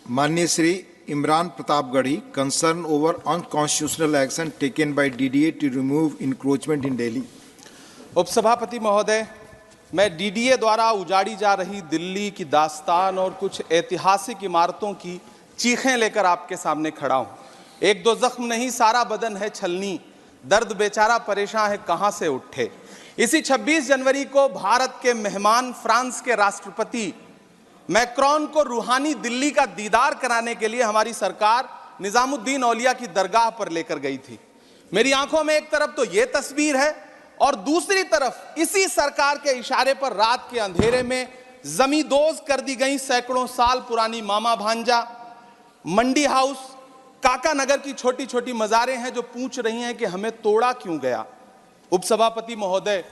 माननीय Shri Imran Pratapgarhi concern over unconstitutional action taken by DDA to remove encroachment in Delhi। उपसभापति महोदय, मैं डीडीए द्वारा उजाड़ी जा रही दिल्ली की दास्तान और कुछ ऐतिहासिक इमारतों की चीखें लेकर आपके सामने खड़ा हूं। एक दो जख्म नहीं, सारा बदन है छलनी, दर्द बेचारा परेशान है कहां से उठे। इसी 26 जनवरी को भारत के मेहमान फ्रांस के राष्ट्रपति मैक्रोन को रूहानी दिल्ली का दीदार कराने के लिए हमारी सरकार निजामुद्दीन औलिया की दरगाह पर लेकर गई थी। मेरी आंखों में एक तरफ तो ये तस्वीर है और दूसरी तरफ इसी सरकार के इशारे पर रात के अंधेरे में जमींदोज कर दी गई सैकड़ों साल पुरानी मामा भांजा, मंडी हाउस, काका नगर की छोटी छोटी मज़ारें हैं जो पूछ रही हैं कि हमें तोड़ा क्यों गया। उपसभापति महोदय,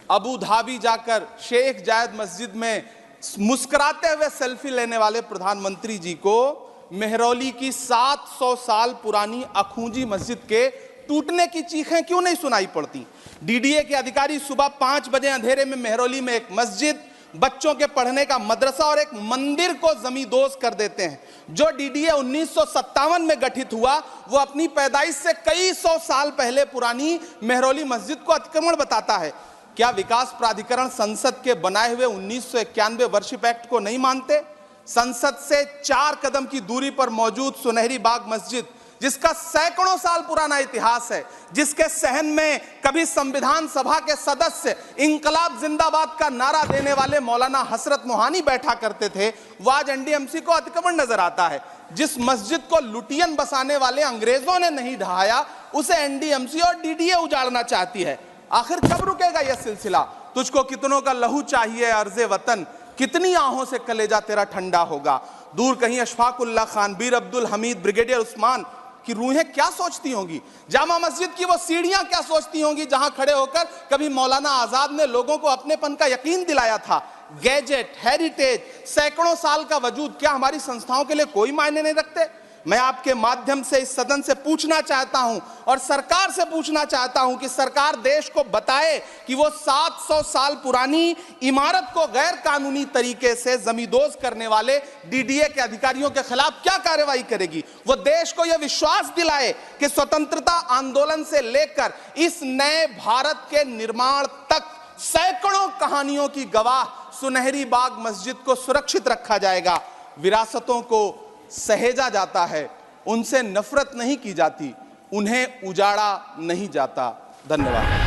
अबू धाबी जाकर शेख जायद मस्जिद में मुस्कुराते हुए सेल्फी लेने वाले प्रधानमंत्री जी को मेहरौली की 700 साल पुरानी अखूंजी मस्जिद के टूटने की चीखें क्यों नहीं सुनाई पड़ती। डीडीए के अधिकारी सुबह 5 बजे अंधेरे में मेहरौली में एक मस्जिद, बच्चों के पढ़ने का मदरसा और एक मंदिर को जमींदोज कर देते हैं। जो डीडीए 1957 में गठित हुआ वो अपनी पैदाइश से कई सौ साल पहले पुरानी मेहरौली मस्जिद को अतिक्रमण बताता है। क्या विकास प्राधिकरण संसद के बनाए हुए 1991 वर्शिप एक्ट को नहीं मानते? संसद से 4 कदम की दूरी पर मौजूद सुनहरी बाग मस्जिद, जिसका सैकड़ों साल पुराना इतिहास है, जिसके सहन में कभी संविधान सभा के सदस्य इंकलाब जिंदाबाद का नारा देने वाले मौलाना हसरत मोहानी बैठा करते थे, वो आज एनडीएमसी को अतिक्रमण नजर आता है। जिस मस्जिद को लुटियन बसाने वाले अंग्रेजों ने नहीं ढहाया, उसे एनडीएमसी और डीडीए उजाड़ना चाहती है। आखिर कब रुकेगा यह सिलसिला? तुझको कितनों का लहू चाहिए अर्ज़े वतन, कितनी आहों से कलेजा तेरा ठंडा होगा। दूर कहीं अशफाकुल्ला खान, बीर अब्दुल हमीद, ब्रिगेडियर उस्मान की रूहें क्या सोचती होंगी? जामा मस्जिद की वो सीढ़ियां क्या सोचती होंगी जहां खड़े होकर कभी मौलाना आजाद ने लोगों को अपनेपन का यकीन दिलाया था। गैजेट, हेरिटेज, सैकड़ों साल का वजूद क्या हमारी संस्थाओं के लिए कोई मायने नहीं रखते? मैं आपके माध्यम से इस सदन से पूछना चाहता हूं और सरकार से पूछना चाहता हूं कि सरकार देश को बताए कि वो 700 साल पुरानी इमारत को गैर कानूनी तरीके से जमींदोज करने वाले डीडीए के अधिकारियों के खिलाफ क्या कार्रवाई करेगी। वो देश को यह विश्वास दिलाए कि स्वतंत्रता आंदोलन से लेकर इस नए भारत के निर्माण तक सैकड़ों कहानियों की गवाह सुनहरी बाग मस्जिद को सुरक्षित रखा जाएगा। विरासतों को सहेजा जाता है, उनसे नफरत नहीं की जाती, उन्हें उजाड़ा नहीं जाता। धन्यवाद।